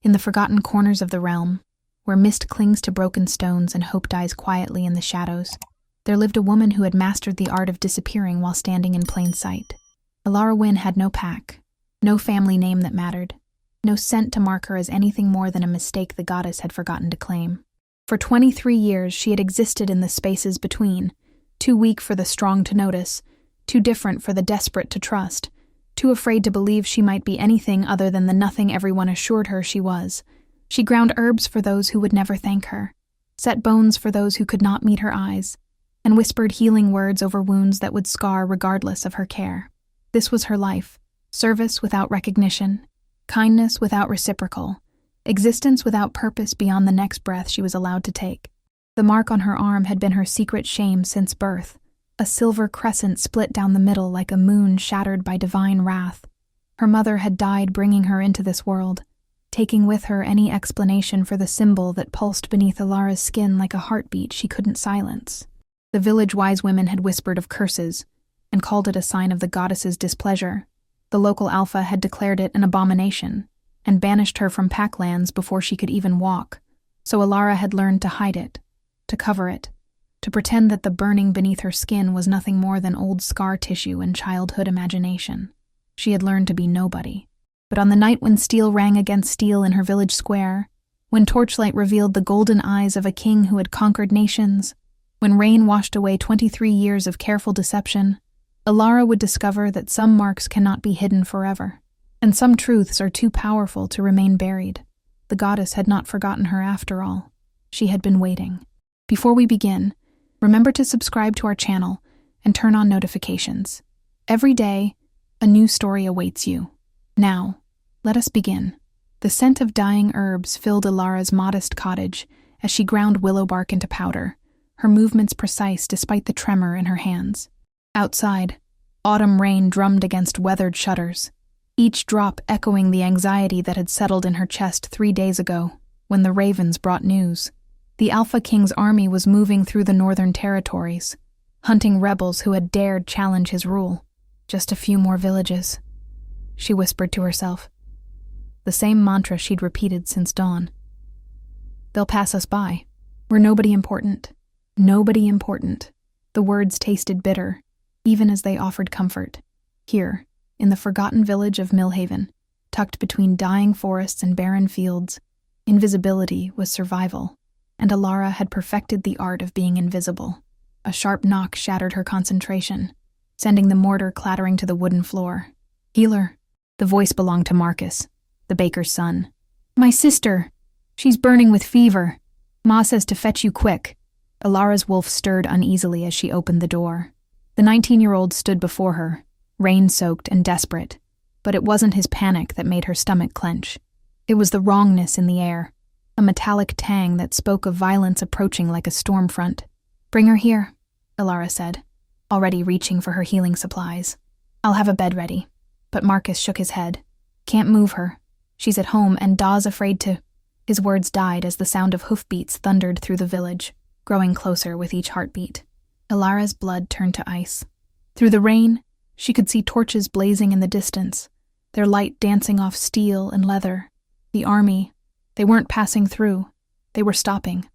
In the forgotten corners of the realm, where mist clings to broken stones and hope dies quietly in the shadows, there lived a woman who had mastered the art of disappearing while standing in plain sight. Elara Wynn had no pack, no family name that mattered, no scent to mark her as anything more than a mistake the goddess had forgotten to claim. For 23 years she had existed in the spaces between, too weak for the strong to notice, too different for the desperate to trust, too afraid to believe she might be anything other than the nothing everyone assured her she was. She ground herbs for those who would never thank her, set bones for those who could not meet her eyes, and whispered healing words over wounds that would scar regardless of her care. This was her life: service without recognition, kindness without reciprocal, existence without purpose beyond the next breath she was allowed to take. The mark on her arm had been her secret shame since birth, a silver crescent split down the middle like a moon shattered by divine wrath. Her mother had died bringing her into this world, taking with her any explanation for the symbol that pulsed beneath Elara's skin like a heartbeat she couldn't silence. The village wise women had whispered of curses and called it a sign of the goddess's displeasure. The local alpha had declared it an abomination and banished her from packlands before she could even walk, so Elara had learned to hide it, to cover it, to pretend that the burning beneath her skin was nothing more than old scar tissue and childhood imagination. She had learned to be nobody. But on the night when steel rang against steel in her village square, when torchlight revealed the golden eyes of a king who had conquered nations, when rain washed away 23 years of careful deception, Elara would discover that some marks cannot be hidden forever, and some truths are too powerful to remain buried. The goddess had not forgotten her after all. She had been waiting. Before we begin, remember to subscribe to our channel and turn on notifications. Every day, a new story awaits you. Now, let us begin. The scent of dying herbs filled Elara's modest cottage as she ground willow bark into powder, her movements precise despite the tremor in her hands. Outside, autumn rain drummed against weathered shutters, each drop echoing the anxiety that had settled in her chest 3 days ago, when the ravens brought news. The Alpha King's army was moving through the northern territories, hunting rebels who had dared challenge his rule. Just a few more villages, she whispered to herself. The same mantra she'd repeated since dawn. They'll pass us by. We're nobody important. Nobody important. The words tasted bitter, even as they offered comfort. Here, in the forgotten village of Millhaven, tucked between dying forests and barren fields, invisibility was survival, and Elara had perfected the art of being invisible. A sharp knock shattered her concentration, sending the mortar clattering to the wooden floor. Healer. The voice belonged to Marcus, the baker's son. My sister. She's burning with fever. Ma says to fetch you quick. Elara's wolf stirred uneasily as she opened the door. The 19-year-old stood before her, rain-soaked and desperate, but it wasn't his panic that made her stomach clench. It was the wrongness in the air, a metallic tang that spoke of violence approaching like a storm front. Bring her here, Elara said, already reaching for her healing supplies. I'll have a bed ready. But Marcus shook his head. Can't move her. She's at home and Da's afraid to... His words died as the sound of hoofbeats thundered through the village, growing closer with each heartbeat. Elara's blood turned to ice. Through the rain, she could see torches blazing in the distance, their light dancing off steel and leather. The army, they weren't passing through. They were stopping.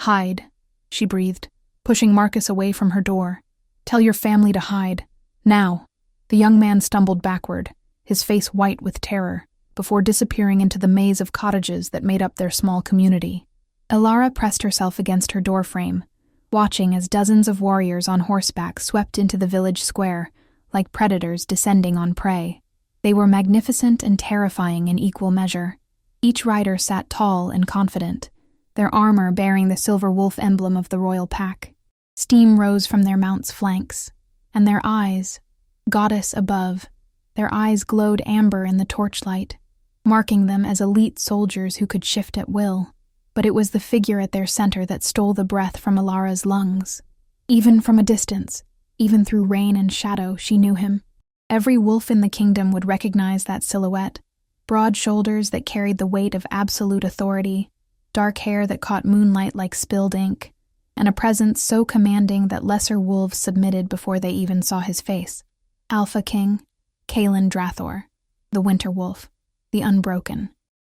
Hide, she breathed, pushing Marcus away from her door. Tell your family to hide. Now. The young man stumbled backward, his face white with terror, before disappearing into the maze of cottages that made up their small community. Elara pressed herself against her doorframe, watching as dozens of warriors on horseback swept into the village square, like predators descending on prey. They were magnificent and terrifying in equal measure. Each rider sat tall and confident, their armor bearing the silver wolf emblem of the royal pack. Steam rose from their mounts' flanks, and their eyes, goddess above, their eyes glowed amber in the torchlight, marking them as elite soldiers who could shift at will. But it was the figure at their center that stole the breath from Elara's lungs. Even from a distance, even through rain and shadow, she knew him. Every wolf in the kingdom would recognize that silhouette. Broad shoulders that carried the weight of absolute authority, dark hair that caught moonlight like spilled ink, and a presence so commanding that lesser wolves submitted before they even saw his face. Alpha King, Kaelin Drathor, the Winter Wolf, the Unbroken.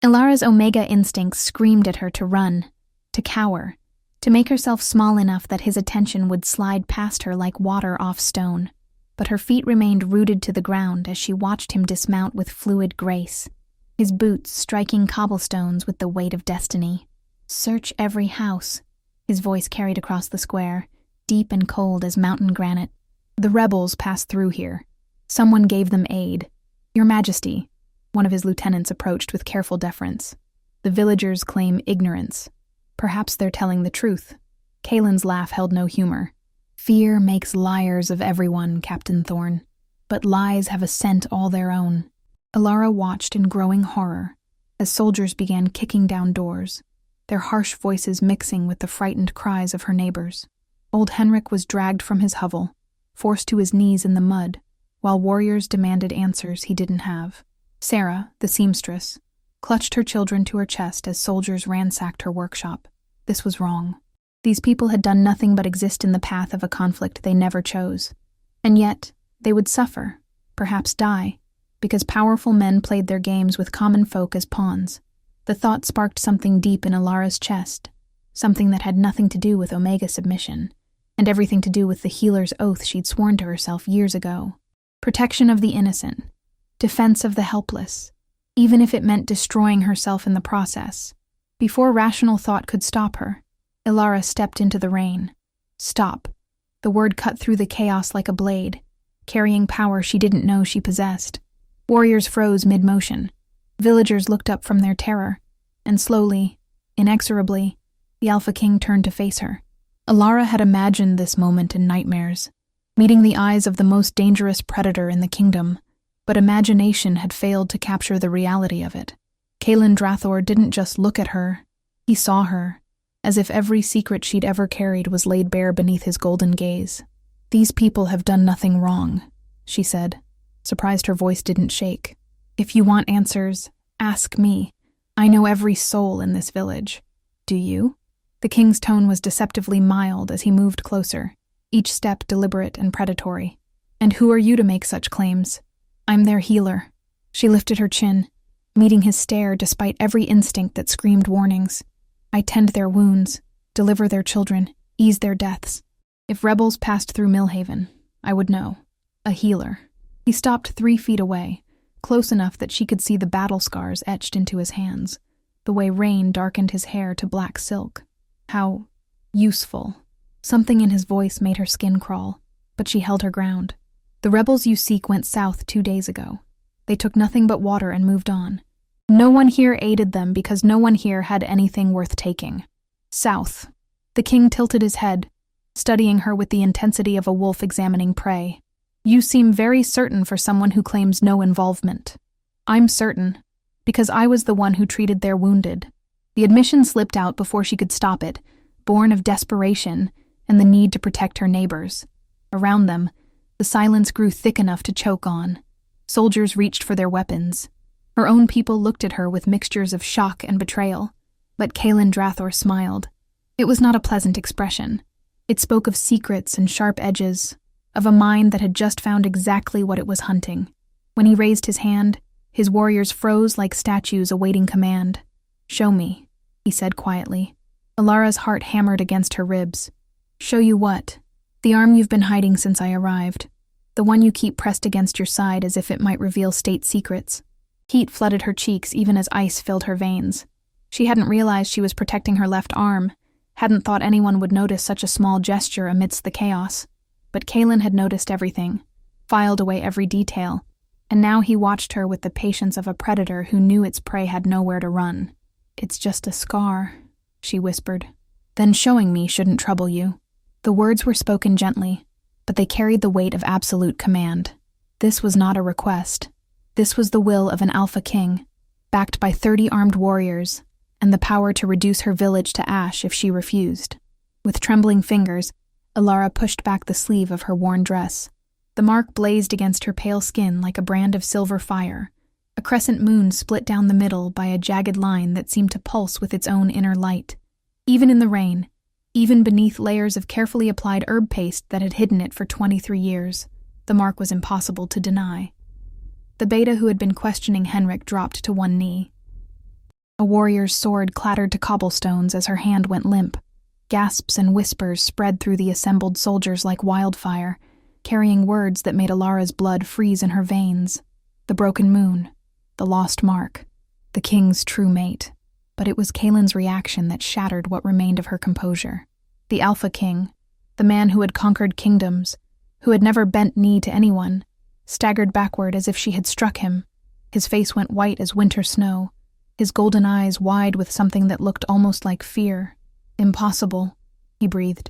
Ilara's Omega instincts screamed at her to run, to cower, to make herself small enough that his attention would slide past her like water off stone. But her feet remained rooted to the ground as she watched him dismount with fluid grace, his boots striking cobblestones with the weight of destiny. "Search every house," his voice carried across the square, deep and cold as mountain granite. "The rebels passed through here. Someone gave them aid. Your Majesty," one of his lieutenants approached with careful deference. "The villagers claim ignorance. Perhaps they're telling the truth." Kaelin's laugh held no humor. "Fear makes liars of everyone, Captain Thorne, but lies have a scent all their own." Ilara watched in growing horror as soldiers began kicking down doors, their harsh voices mixing with the frightened cries of her neighbors. Old Henrik was dragged from his hovel, forced to his knees in the mud, while warriors demanded answers he didn't have. Sarah, the seamstress, clutched her children to her chest as soldiers ransacked her workshop. This was wrong. These people had done nothing but exist in the path of a conflict they never chose. And yet, they would suffer, perhaps die, because powerful men played their games with common folk as pawns. The thought sparked something deep in Ilara's chest, something that had nothing to do with Omega submission, and everything to do with the healer's oath she'd sworn to herself years ago. Protection of the innocent, defense of the helpless, even if it meant destroying herself in the process. Before rational thought could stop her, Ilara stepped into the rain. Stop. The word cut through the chaos like a blade, carrying power she didn't know she possessed. Warriors froze mid-motion. Villagers looked up from their terror, and slowly, inexorably, the Alpha King turned to face her. Ilara had imagined this moment in nightmares, meeting the eyes of the most dangerous predator in the kingdom, but imagination had failed to capture the reality of it. Kaelin Drathor didn't just look at her, he saw her, as if every secret she'd ever carried was laid bare beneath his golden gaze. "These people have done nothing wrong," she said, surprised her voice didn't shake. "If you want answers, ask me. I know every soul in this village. Do you?" The king's tone was deceptively mild as he moved closer, each step deliberate and predatory. "And who are you to make such claims?" "I'm their healer." She lifted her chin, meeting his stare despite every instinct that screamed warnings. "I tend their wounds, deliver their children, ease their deaths. If rebels passed through Millhaven, I would know. A healer." He stopped 3 feet away, close enough that she could see the battle scars etched into his hands, the way rain darkened his hair to black silk. How useful. Something in his voice made her skin crawl, but she held her ground. "The rebels you seek went south 2 days ago. They took nothing but water and moved on. No one here aided them because no one here had anything worth taking. South." The king tilted his head, studying her with the intensity of a wolf examining prey. "You seem very certain for someone who claims no involvement." "I'm certain, because I was the one who treated their wounded." The admission slipped out before she could stop it, born of desperation and the need to protect her neighbors. Around them, the silence grew thick enough to choke on. Soldiers reached for their weapons. Her own people looked at her with mixtures of shock and betrayal, but Kaelin Drathor smiled. It was not a pleasant expression. It spoke of secrets and sharp edges, of a mind that had just found exactly what it was hunting. When he raised his hand, his warriors froze like statues awaiting command. "Show me," he said quietly. Ilara's heart hammered against her ribs. "Show you what?" "The arm you've been hiding since I arrived. The one you keep pressed against your side as if it might reveal state secrets." Heat flooded her cheeks even as ice filled her veins. She hadn't realized she was protecting her left arm, hadn't thought anyone would notice such a small gesture amidst the chaos. But Kaelin had noticed everything, filed away every detail, and now he watched her with the patience of a predator who knew its prey had nowhere to run. "It's just a scar," she whispered. "Then showing me shouldn't trouble you." The words were spoken gently, but they carried the weight of absolute command. This was not a request. This was the will of an Alpha King, backed by 30 armed warriors, and the power to reduce her village to ash if she refused. With trembling fingers, Ilara pushed back the sleeve of her worn dress. The mark blazed against her pale skin like a brand of silver fire, a crescent moon split down the middle by a jagged line that seemed to pulse with its own inner light. Even in the rain, even beneath layers of carefully applied herb paste that had hidden it for 23 years, the mark was impossible to deny. The beta who had been questioning Henrik dropped to one knee. A warrior's sword clattered to cobblestones as her hand went limp. Gasps and whispers spread through the assembled soldiers like wildfire, carrying words that made Alara's blood freeze in her veins. The broken moon, the lost mark, the king's true mate. But it was Kaelin's reaction that shattered what remained of her composure. The Alpha King, the man who had conquered kingdoms, who had never bent knee to anyone, staggered backward as if she had struck him. His face went white as winter snow, his golden eyes wide with something that looked almost like fear. Impossible, he breathed.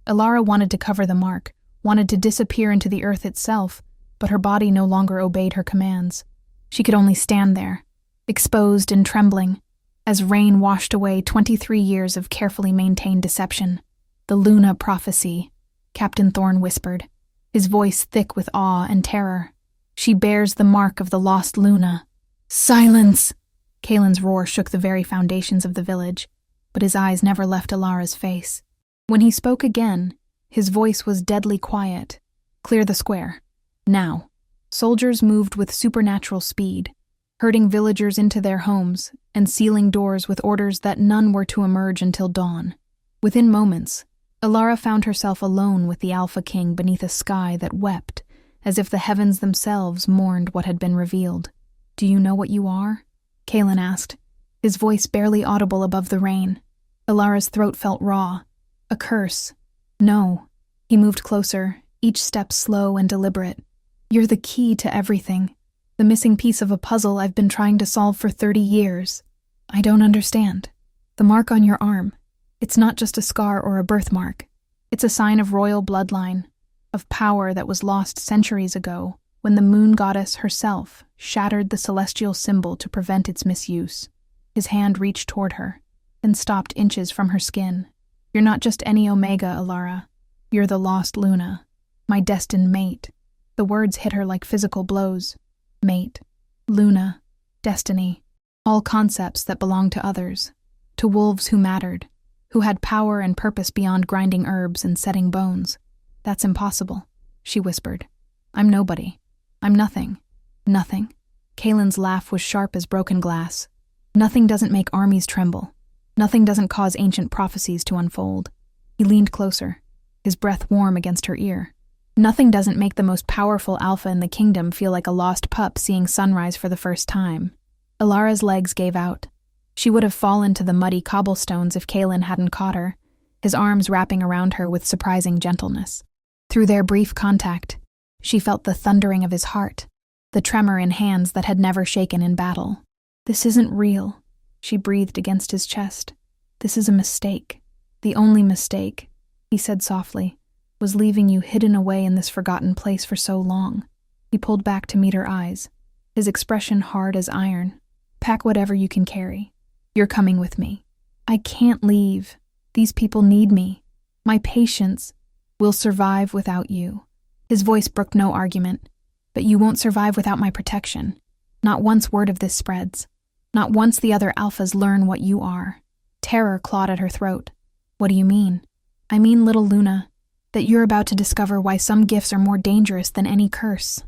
Alara wanted to cover the mark, wanted to disappear into the earth itself, but her body no longer obeyed her commands. She could only stand there, exposed and trembling, as rain washed away 23 years of carefully maintained deception. "The Luna prophecy," Captain Thorne whispered, his voice thick with awe and terror. "She bears the mark of the lost Luna." "Silence!" Kaelin's roar shook the very foundations of the village, but his eyes never left Alara's face. When he spoke again, his voice was deadly quiet. "Clear the square. Now." Soldiers moved with supernatural speed, herding villagers into their homes and sealing doors with orders that none were to emerge until dawn. Within moments, Alara found herself alone with the Alpha King beneath a sky that wept, as if the heavens themselves mourned what had been revealed. "Do you know what you are?" Kaelin asked, his voice barely audible above the rain. Alara's throat felt raw. A curse. "No." He moved closer, each step slow and deliberate. "You're the key to everything. The missing piece of a puzzle I've been trying to solve for 30 years. I don't understand. The mark on your arm. It's not just a scar or a birthmark. It's a sign of royal bloodline, of power that was lost centuries ago when the moon goddess herself shattered the celestial symbol to prevent its misuse." His hand reached toward her, then stopped inches from her skin. "You're not just any Omega, Alara. You're the lost Luna, my destined mate." The words hit her like physical blows. Mate, Luna, destiny, all concepts that belonged to others, to wolves who mattered, who had power and purpose beyond grinding herbs and setting bones. "That's impossible," she whispered. "I'm nobody. I'm nothing. Nothing." Kaelin's laugh was sharp as broken glass. "Nothing doesn't make armies tremble. Nothing doesn't cause ancient prophecies to unfold." He leaned closer, his breath warm against her ear. "Nothing doesn't make the most powerful alpha in the kingdom feel like a lost pup seeing sunrise for the first time." Alara's legs gave out. She would have fallen to the muddy cobblestones if Kaelin hadn't caught her, his arms wrapping around her with surprising gentleness. Through their brief contact, she felt the thundering of his heart, the tremor in hands that had never shaken in battle. "This isn't real," she breathed against his chest. "This is a mistake. The only mistake," he said softly, "was leaving you hidden away in this forgotten place for so long." He pulled back to meet her eyes, his expression hard as iron. "Pack whatever you can carry. You're coming with me. I can't leave. These people need me. My patience will survive without you." His voice brooked no argument. "But you won't survive without my protection. Not once word of this spreads. Not once the other alphas learn what you are." Terror clawed at her throat. "What do you mean?" "I mean, little Luna, that you're about to discover why some gifts are more dangerous than any curse."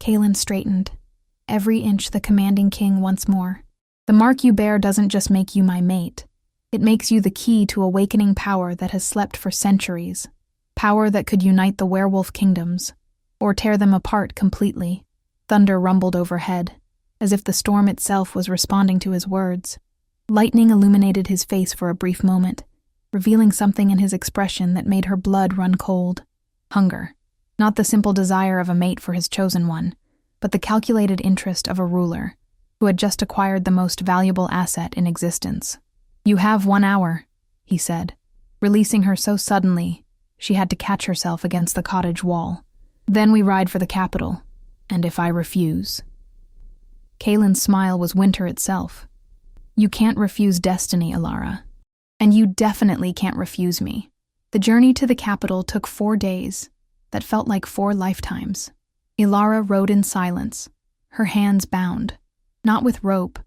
Kaelin straightened, every inch the commanding king once more. "The mark you bear doesn't just make you my mate. It makes you the key to awakening power that has slept for centuries. Power that could unite the werewolf kingdoms, or tear them apart completely." Thunder rumbled overhead, as if the storm itself was responding to his words. Lightning illuminated his face for a brief moment, revealing something in his expression that made her blood run cold. Hunger. Not the simple desire of a mate for his chosen one, but the calculated interest of a ruler who had just acquired the most valuable asset in existence. "You have 1 hour," he said, releasing her so suddenly she had to catch herself against the cottage wall. "Then we ride for the capital, and if I refuse..." Kaelin's smile was winter itself. "You can't refuse destiny, Alara. And you definitely can't refuse me." The journey to the capital took 4 days that felt like 4 lifetimes. Alara rode in silence, her hands bound, not with rope,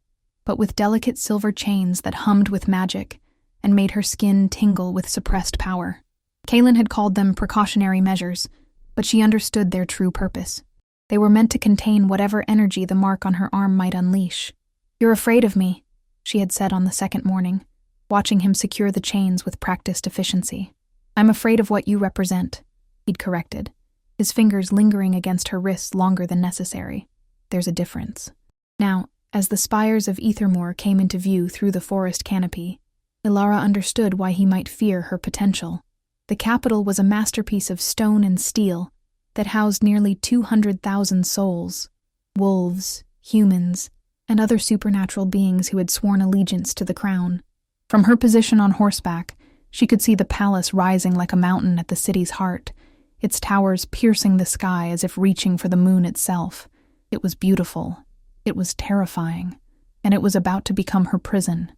but with delicate silver chains that hummed with magic and made her skin tingle with suppressed power. Kaelin had called them precautionary measures, but she understood their true purpose. They were meant to contain whatever energy the mark on her arm might unleash. "You're afraid of me," she had said on the second morning, watching him secure the chains with practiced efficiency. "I'm afraid of what you represent," he'd corrected, his fingers lingering against her wrists longer than necessary. "There's a difference." Now, as the spires of Ethermoor came into view through the forest canopy, Ilara understood why he might fear her potential. The capital was a masterpiece of stone and steel that housed nearly 200,000 souls, wolves, humans, and other supernatural beings who had sworn allegiance to the crown. From her position on horseback, she could see the palace rising like a mountain at the city's heart, its towers piercing the sky as if reaching for the moon itself. It was beautiful, it was terrifying, and it was about to become her prison.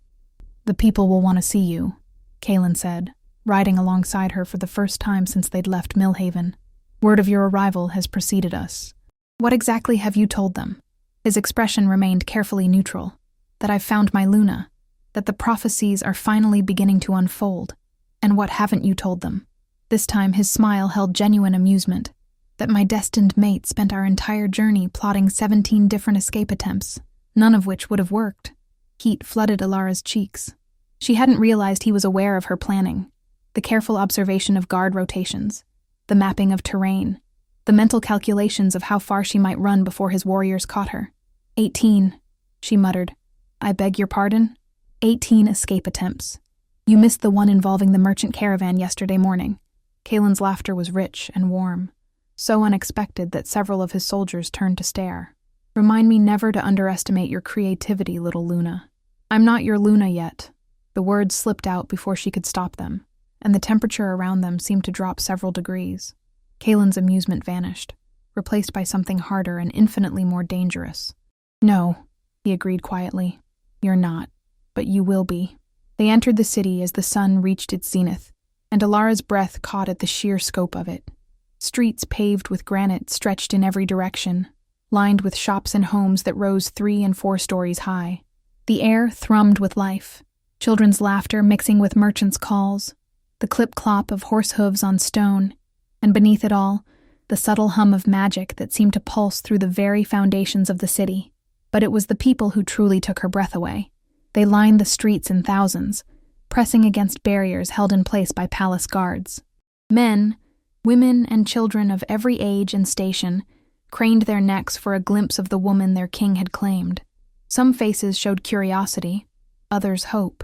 "The people will want to see you," Kaelin said, riding alongside her for the first time since they'd left Millhaven. "Word of your arrival has preceded us." "What exactly have you told them?" His expression remained carefully neutral. "That I've found my Luna, that the prophecies are finally beginning to unfold. And what haven't you told them?" This time his smile held genuine amusement. "That my destined mate spent our entire journey plotting 17 different escape attempts, none of which would have worked." Heat flooded Ilara's cheeks. She hadn't realized he was aware of her planning. The careful observation of guard rotations, the mapping of terrain, the mental calculations of how far she might run before his warriors caught her. 18, she muttered. "I beg your pardon?" 18 escape attempts. You missed the one involving the merchant caravan yesterday morning. Kaelin's laughter was rich and warm, so unexpected that several of his soldiers turned to stare. "Remind me never to underestimate your creativity, little Luna." "I'm not your Luna yet." The words slipped out before she could stop them, and the temperature around them seemed to drop several degrees. Kaelin's amusement vanished, replaced by something harder and infinitely more dangerous. "No," he agreed quietly. "You're not, but you will be." They entered the city as the sun reached its zenith, and Ilara's breath caught at the sheer scope of it. Streets paved with granite stretched in every direction, lined with shops and homes that rose 3 and 4 stories high. The air thrummed with life, children's laughter mixing with merchants' calls, the clip-clop of horse hooves on stone, and beneath it all, the subtle hum of magic that seemed to pulse through the very foundations of the city. But it was the people who truly took her breath away. They lined the streets in thousands, pressing against barriers held in place by palace guards. Men, women, and children of every age and station craned their necks for a glimpse of the woman their king had claimed. Some faces showed curiosity, others hope,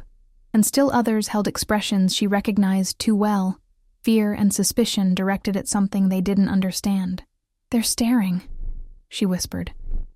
and still others held expressions she recognized too well, fear and suspicion directed at something they didn't understand. "They're staring," she whispered,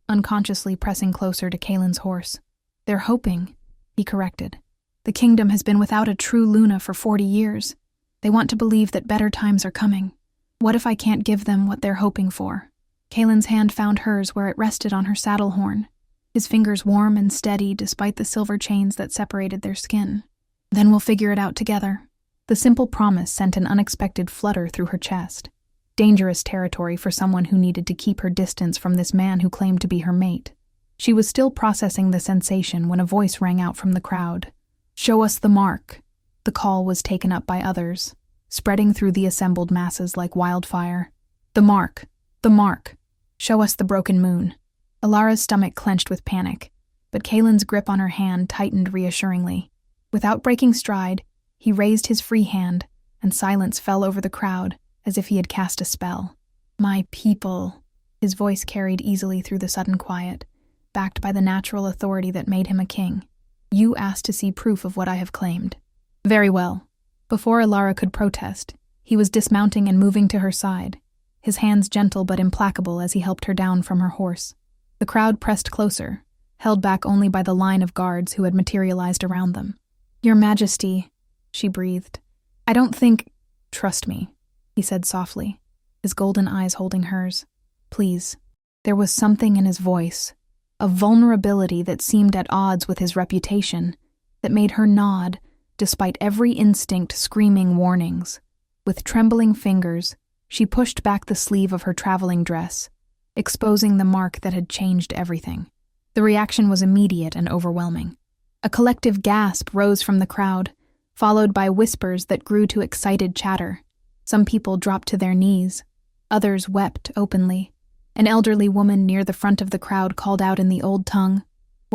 unconsciously pressing closer to Kaelin's horse. "They're hoping," he corrected. "The kingdom has been without a true Luna for 40 years. They want to believe that better times are coming. What if I can't give them what they're hoping for?" Kaelin's hand found hers where it rested on her saddle horn, his fingers warm and steady despite the silver chains that separated their skin. "Then we'll figure it out together." The simple promise sent an unexpected flutter through her chest. Dangerous territory for someone who needed to keep her distance from this man who claimed to be her mate. She was still processing the sensation when a voice rang out from the crowd. "Show us the mark." The call was taken up by others, spreading through the assembled masses like wildfire. "The mark! The mark! Show us the broken moon." Ilara's stomach clenched with panic, but Kaelin's grip on her hand tightened reassuringly. Without breaking stride, he raised his free hand, and silence fell over the crowd as if he had cast a spell. "My people," his voice carried easily through the sudden quiet, backed by the natural authority that made him a king. "You asked to see proof of what I have claimed." "Very well." Before Ilara could protest, he was dismounting and moving to her side, his hands gentle but implacable as he helped her down from her horse. The crowd pressed closer, held back only by the line of guards who had materialized around them. "Your Majesty," she breathed. "I don't think—" "Trust me," he said softly, his golden eyes holding hers. "Please." There was something in his voice, a vulnerability that seemed at odds with his reputation, that made her nod, despite every instinct screaming warnings. With trembling fingers, she pushed back the sleeve of her traveling dress, exposing the mark that had changed everything. The reaction was immediate and overwhelming. A collective gasp rose from the crowd, followed by whispers that grew to excited chatter. Some people dropped to their knees. Others wept openly. An elderly woman near the front of the crowd called out in the old tongue,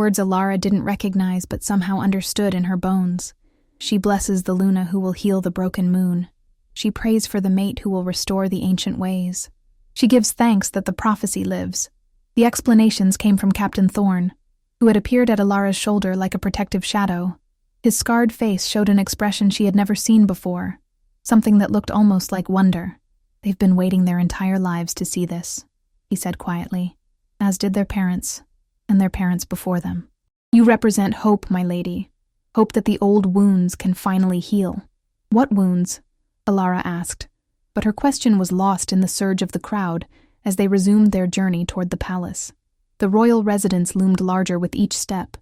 Words Alara didn't recognize but somehow understood in her bones. She blesses the Luna who will heal the broken moon. She prays for the mate who will restore the ancient ways. She gives thanks that the prophecy lives. The explanations came from Captain Thorne, who had appeared at Alara's shoulder like a protective shadow. His scarred face showed an expression she had never seen before, something that looked almost like wonder. "They've been waiting their entire lives to see this," he said quietly, "as did their parents, and their parents before them. You represent hope, my lady, hope that the old wounds can finally heal." "What wounds?" Alara asked, but her question was lost in the surge of the crowd as they resumed their journey toward the palace. The royal residence loomed larger with each step,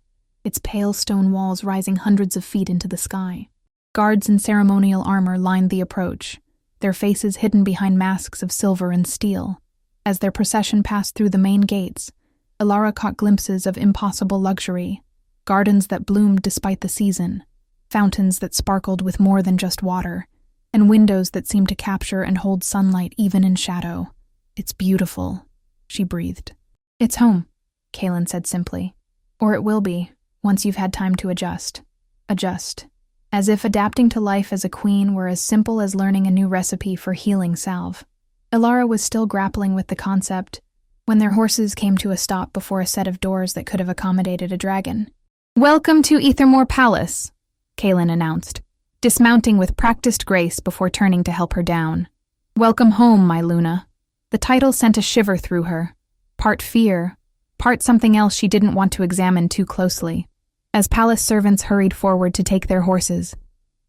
its pale stone walls rising hundreds of feet into the sky. Guards in ceremonial armor lined the approach, their faces hidden behind masks of silver and steel. As their procession passed through the main gates, Alara caught glimpses of impossible luxury, gardens that bloomed despite the season, fountains that sparkled with more than just water, and windows that seemed to capture and hold sunlight even in shadow. "It's beautiful," she breathed. "It's home," Kaelin said simply. "Or it will be, once you've had time to adjust." Adjust. As if adapting to life as a queen were as simple as learning a new recipe for healing salve. Alara was still grappling with the concept when their horses came to a stop before a set of doors that could have accommodated a dragon. "Welcome to Ethermore Palace," Kaelin announced, dismounting with practiced grace before turning to help her down. "Welcome home, my Luna." The title sent a shiver through her, part fear, part something else she didn't want to examine too closely. As palace servants hurried forward to take their horses,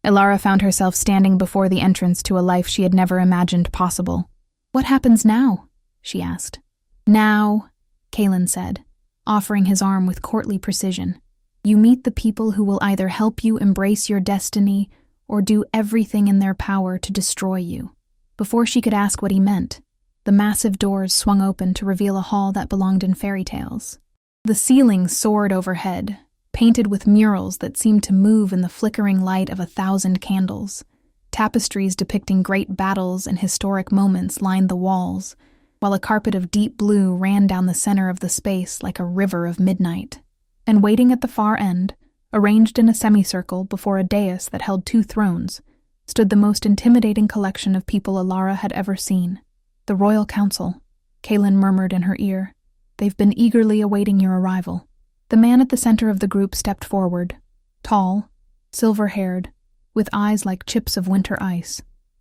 Alara found herself standing before the entrance to a life she had never imagined possible. "What happens now?" she asked. "Now," Kaelin said, offering his arm with courtly precision, "you meet the people who will either help you embrace your destiny or do everything in their power to destroy you." Before she could ask what he meant, the massive doors swung open to reveal a hall that belonged in fairy tales. The ceiling soared overhead, painted with murals that seemed to move in the flickering light of 1,000 candles. Tapestries depicting great battles and historic moments lined the walls, while a carpet of deep blue ran down the center of the space like a river of midnight. And waiting at the far end, arranged in a semicircle before a dais that held 2 thrones, stood the most intimidating collection of people Alara had ever seen. "The Royal Council," Kaelin murmured in her ear. "They've been eagerly awaiting your arrival." The man at the center of the group stepped forward, tall, silver-haired, with eyes like chips of winter ice.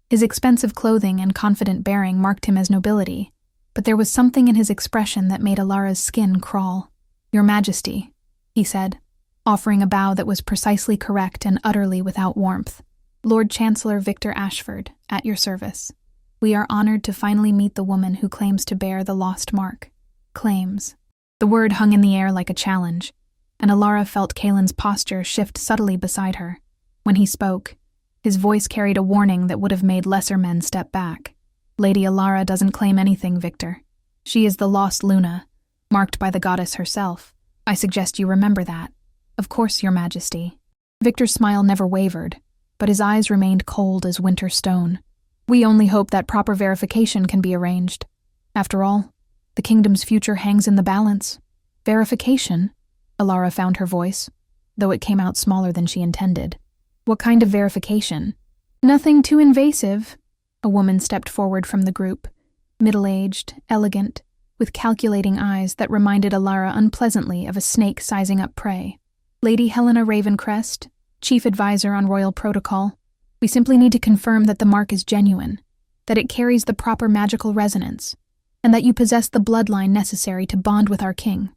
His expensive clothing and confident bearing marked him as nobility, but there was something in his expression that made Alara's skin crawl. "Your Majesty," he said, offering a bow that was precisely correct and utterly without warmth. "Lord Chancellor Victor Ashford, at your service. We are honored to finally meet the woman who claims to bear the lost mark." Claims. The word hung in the air like a challenge, and Alara felt Kaelin's posture shift subtly beside her. When he spoke, his voice carried a warning that would have made lesser men step back. "Lady Alara doesn't claim anything, Victor. She is the lost Luna, marked by the goddess herself. I suggest you remember that." "Of course, Your Majesty." Victor's smile never wavered, but his eyes remained cold as winter stone. "We only hope that proper verification can be arranged. After all, the kingdom's future hangs in the balance." "Verification?" Alara found her voice, though it came out smaller than she intended. "What kind of verification?" "Nothing too invasive." A woman stepped forward from the group, middle-aged, elegant, with calculating eyes that reminded Alara unpleasantly of a snake sizing up prey. "Lady Helena Ravencrest, Chief Advisor on Royal Protocol. We simply need to confirm that the mark is genuine, that it carries the proper magical resonance, and that you possess the bloodline necessary to bond with our king."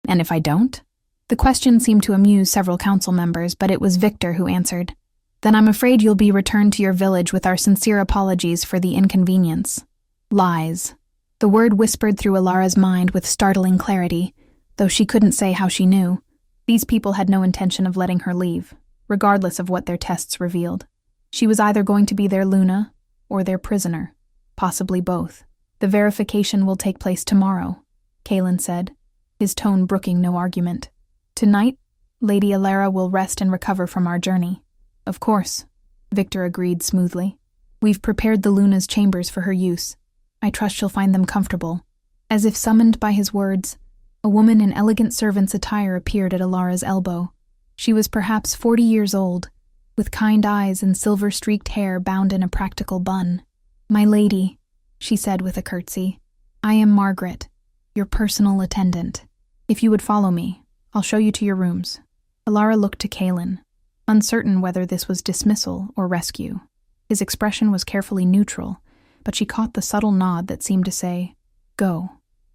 "And if I don't?" The question seemed to amuse several council members, but it was Victor who answered. "Then I'm afraid you'll be returned to your village with our sincere apologies for the inconvenience." Lies. The word whispered through Alara's mind with startling clarity, though she couldn't say how she knew. These people had no intention of letting her leave, regardless of what their tests revealed. She was either going to be their Luna or their prisoner, possibly both. "The verification will take place tomorrow," Kaelin said, his tone brooking no argument. "Tonight, Lady Alara will rest and recover from our journey." "Of course," Victor agreed smoothly. "We've prepared the Luna's chambers for her use. I trust she'll find them comfortable." As if summoned by his words, A woman in elegant servant's attire appeared at Alara's elbow. She was perhaps 40 years old, with kind eyes and silver-streaked hair bound in a practical bun. "My lady," she said with a curtsy, "I am Margaret, your personal attendant. If you would follow me, I'll show you to your rooms." Alara looked to Kaelin, uncertain whether this was dismissal or rescue. His expression was carefully neutral, but she caught the subtle nod that seemed to say, "Go,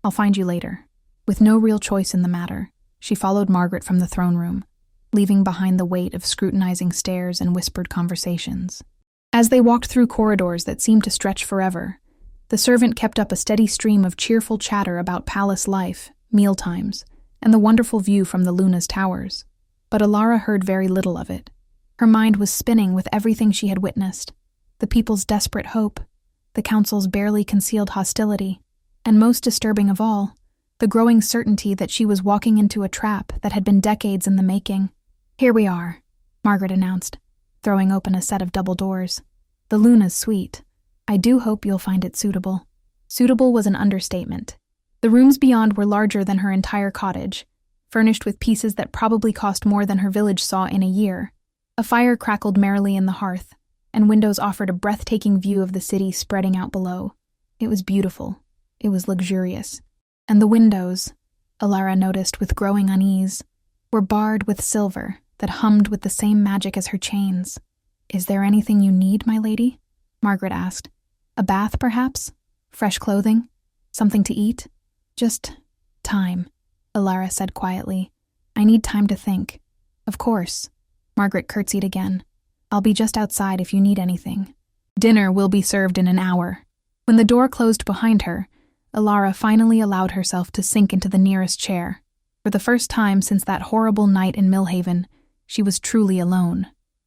I'll find you later." With no real choice in the matter, she followed Margaret from the throne room, leaving behind the weight of scrutinizing stares and whispered conversations. As they walked through corridors that seemed to stretch forever, the servant kept up a steady stream of cheerful chatter about palace life, mealtimes, and the wonderful view from the Luna's towers. But Alara heard very little of it. Her mind was spinning with everything she had witnessed: the people's desperate hope, the council's barely concealed hostility, and most disturbing of all, the growing certainty that she was walking into a trap that had been decades in the making. "Here we are," Margaret announced, throwing open a set of double doors. "The Luna's suite. I do hope you'll find it suitable." Suitable was an understatement. The rooms beyond were larger than her entire cottage, furnished with pieces that probably cost more than her village saw in a year. A fire crackled merrily in the hearth, and windows offered a breathtaking view of the city spreading out below. It was beautiful. It was luxurious. And the windows, Alara noticed with growing unease, were barred with silver that hummed with the same magic as her chains. "Is there anything you need, my lady?" Margaret asked. "A bath, perhaps? Fresh clothing? Something to eat?" "Just time," Alara said quietly. "I need time to think." "Of course." Margaret curtsied again. "I'll be just outside if you need anything." "Dinner will be served in an hour." When the door closed behind her, Alara finally allowed herself to sink into the nearest chair. For the first time since that horrible night in Millhaven, she was truly alone.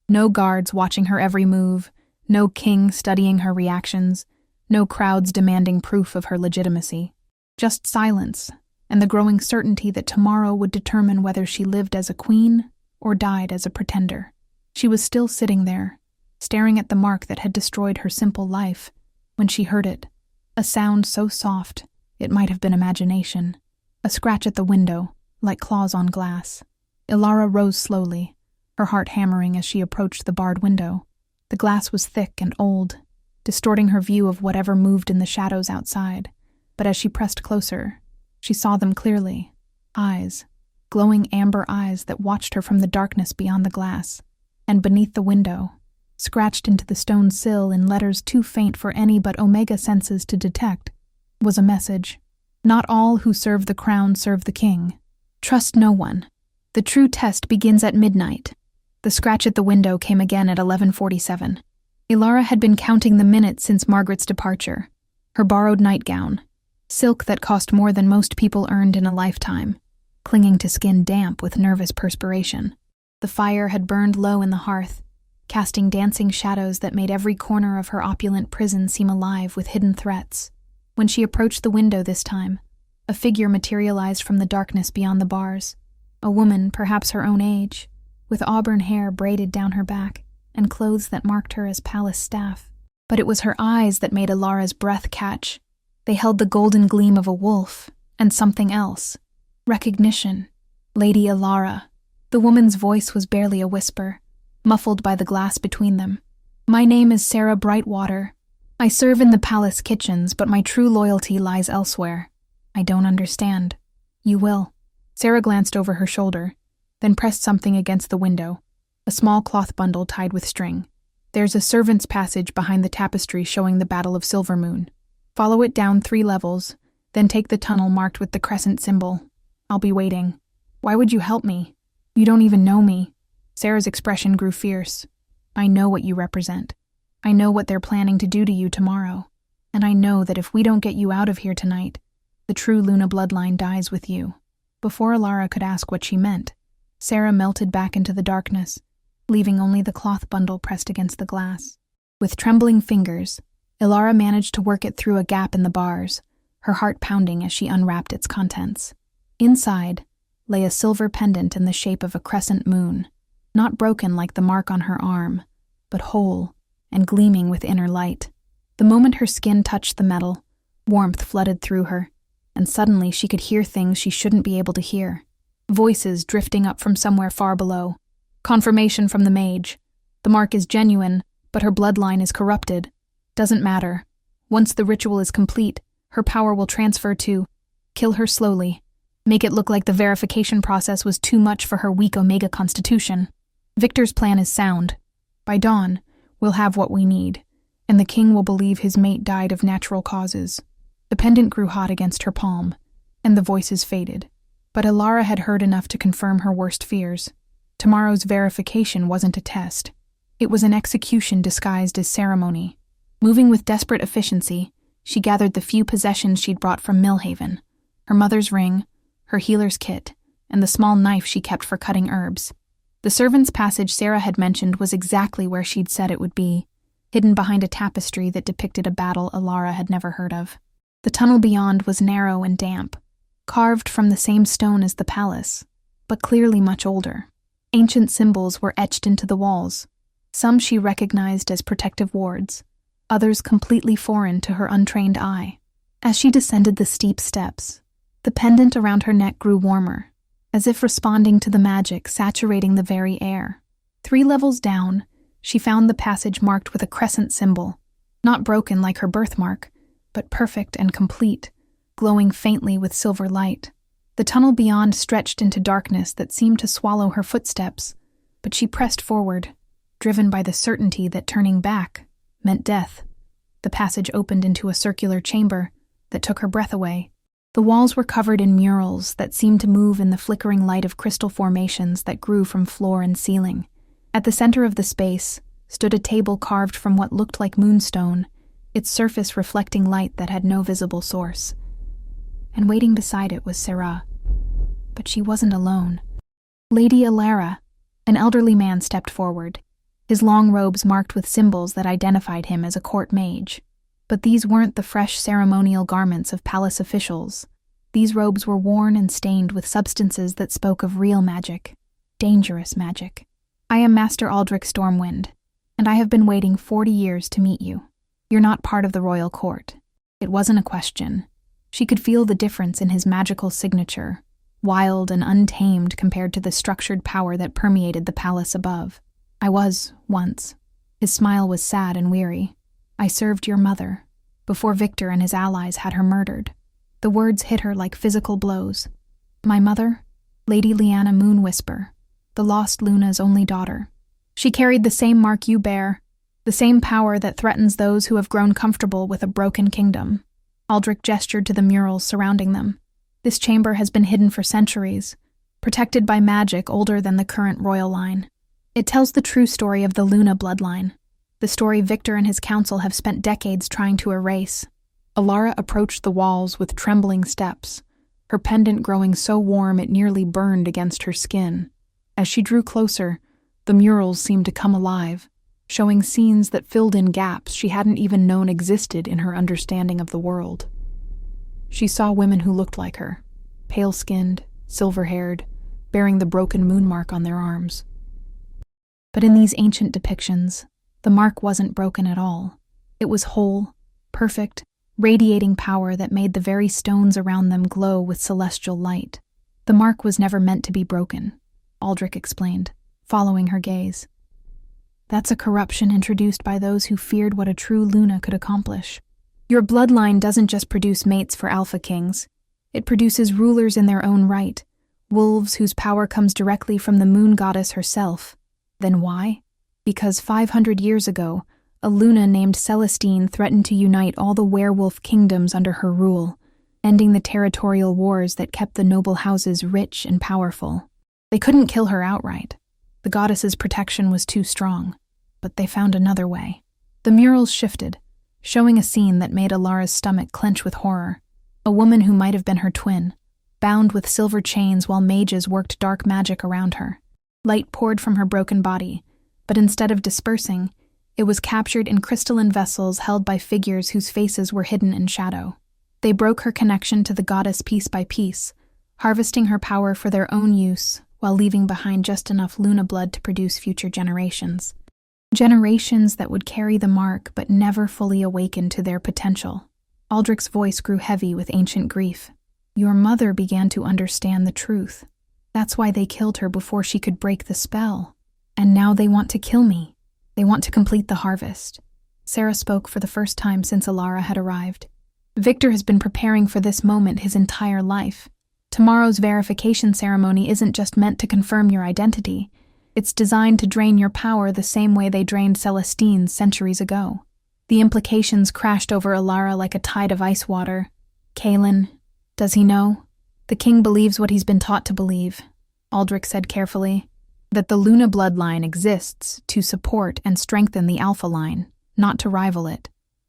No guards watching her every move, no king studying her reactions, no crowds demanding proof of her legitimacy. Just silence, and the growing certainty that tomorrow would determine whether she lived as a queen or died as a pretender. She was still sitting there, staring at the mark that had destroyed her simple life, when she heard it. A sound so soft, it might have been imagination. A scratch at the window, like claws on glass. Alara rose slowly, her heart hammering as she approached the barred window. The glass was thick and old, distorting her view of whatever moved in the shadows outside. But as she pressed closer, she saw them clearly. Eyes, glowing amber eyes that watched her from the darkness beyond the glass. And beneath the window, scratched into the stone sill in letters too faint for any but Omega senses to detect, was a message. "Not all who serve the crown serve the king. Trust no one. The true test begins at midnight." The scratch at the window came again at 11:47. Alara had been counting the minutes since Margaret's departure. Her borrowed nightgown, silk that cost more than most people earned in a lifetime, clinging to skin damp with nervous perspiration. The fire had burned low in the hearth, casting dancing shadows that made every corner of her opulent prison seem alive with hidden threats. When she approached the window this time, a figure materialized from the darkness beyond the bars. A woman, perhaps her own age, with auburn hair braided down her back and clothes that marked her as palace staff. But it was her eyes that made Alara's breath catch. They held the golden gleam of a wolf and something else. Recognition. Lady Alara. The woman's voice was barely a whisper, muffled by the glass between them. "My name is Sarah Brightwater. I serve in the palace kitchens, but my true loyalty lies elsewhere." "I don't understand." "You will." Sarah glanced over her shoulder, then pressed something against the window, a small cloth bundle tied with string. "There's a servant's passage behind the tapestry showing the Battle of Silvermoon. Follow it down 3 levels, then take the tunnel marked with the crescent symbol. I'll be waiting." "Why would you help me? You don't even know me." Sarah's expression grew fierce. "I know what you represent. I know what they're planning to do to you tomorrow. And I know that if we don't get you out of here tonight, the true Luna bloodline dies with you." Before Alara could ask what she meant, Sarah melted back into the darkness, leaving only the cloth bundle pressed against the glass. With trembling fingers, Alara managed to work it through a gap in the bars, her heart pounding as she unwrapped its contents. Inside lay a silver pendant in the shape of a crescent moon, not broken like the mark on her arm, but whole and gleaming with inner light. The moment her skin touched the metal, warmth flooded through her. and suddenly she could hear things she shouldn't be able to hear. Voices drifting up from somewhere far below. Confirmation from the mage. The mark is genuine, but her bloodline is corrupted. Doesn't matter. Once the ritual is complete, her power will transfer to kill her slowly. Make it look like the verification process was too much for her weak Omega constitution. Victor's plan is sound. By dawn, we'll have what we need, and the king will believe his mate died of natural causes. The pendant grew hot against her palm, and the voices faded. But Alara had heard enough to confirm her worst fears. Tomorrow's verification wasn't a test. It was an execution disguised as ceremony. Moving with desperate efficiency, she gathered the few possessions she'd brought from Millhaven. Her mother's ring, her healer's kit, and the small knife she kept for cutting herbs. The servant's passage Sarah had mentioned was exactly where she'd said it would be, hidden behind a tapestry that depicted a battle Alara had never heard of. The tunnel beyond was narrow and damp, carved from the same stone as the palace, but clearly much older. Ancient symbols were etched into the walls. Some she recognized as protective wards, others completely foreign to her untrained eye. As she descended the steep steps, the pendant around her neck grew warmer, as if responding to the magic saturating the very air. 3 levels down, she found the passage marked with a crescent symbol, not broken like her birthmark, but perfect and complete, glowing faintly with silver light. The tunnel beyond stretched into darkness that seemed to swallow her footsteps, but she pressed forward, driven by the certainty that turning back meant death. The passage opened into a circular chamber that took her breath away. The walls were covered in murals that seemed to move in the flickering light of crystal formations that grew from floor and ceiling. At the center of the space stood a table carved from what looked like moonstone, its surface reflecting light that had no visible source. And waiting beside it was Sarah. But she wasn't alone. Lady Alara, an elderly man, stepped forward, his long robes marked with symbols that identified him as a court mage. But these weren't the fresh ceremonial garments of palace officials. These robes were worn and stained with substances that spoke of real magic, dangerous magic. I am Master Aldrich Stormwind, and I have been waiting 40 years to meet you. You're not part of the royal court. It wasn't a question. She could feel the difference in his magical signature, wild and untamed compared to the structured power that permeated the palace above. I was, once. His smile was sad and weary. I served your mother, before Victor and his allies had her murdered. The words hit her like physical blows. My mother? Lady Lyanna Moonwhisper, the lost Luna's only daughter. She carried the same mark you bear, the same power that threatens those who have grown comfortable with a broken kingdom. Aldrich gestured to the murals surrounding them. This chamber has been hidden for centuries, protected by magic older than the current royal line. It tells the true story of the Luna bloodline, the story Victor and his council have spent decades trying to erase. Alara approached the walls with trembling steps, her pendant growing so warm it nearly burned against her skin. As she drew closer, the murals seemed to come alive, showing scenes that filled in gaps she hadn't even known existed in her understanding of the world. She saw women who looked like her, pale-skinned, silver-haired, bearing the broken moon mark on their arms. But in these ancient depictions, the mark wasn't broken at all. It was whole, perfect, radiating power that made the very stones around them glow with celestial light. The mark was never meant to be broken, Aldrich explained, following her gaze. That's a corruption introduced by those who feared what a true Luna could accomplish. Your bloodline doesn't just produce mates for Alpha Kings. It produces rulers in their own right, wolves whose power comes directly from the moon goddess herself. Then why? Because 500 years ago, a Luna named Celestine threatened to unite all the werewolf kingdoms under her rule, ending the territorial wars that kept the noble houses rich and powerful. They couldn't kill her outright. The goddess's protection was too strong, but they found another way. The murals shifted, showing a scene that made Alara's stomach clench with horror. A woman who might have been her twin, bound with silver chains while mages worked dark magic around her. Light poured from her broken body, but instead of dispersing, it was captured in crystalline vessels held by figures whose faces were hidden in shadow. They broke her connection to the goddess piece by piece, harvesting her power for their own use while leaving behind just enough Luna blood to produce future generations. Generations that would carry the mark but never fully awaken to their potential. Aldrich's voice grew heavy with ancient grief. Your mother began to understand the truth. That's why they killed her before she could break the spell. And now they want to kill me. They want to complete the harvest. Sarah spoke for the first time since Alara had arrived. Victor has been preparing for this moment his entire life. Tomorrow's verification ceremony isn't just meant to confirm your identity. It's designed to drain your power the same way they drained Celestine's centuries ago. The implications crashed over Alara like a tide of ice water. Kaelin, does he know? The king believes what he's been taught to believe, Aldrich said carefully, that the Luna bloodline exists to support and strengthen the Alpha line, not to rival it.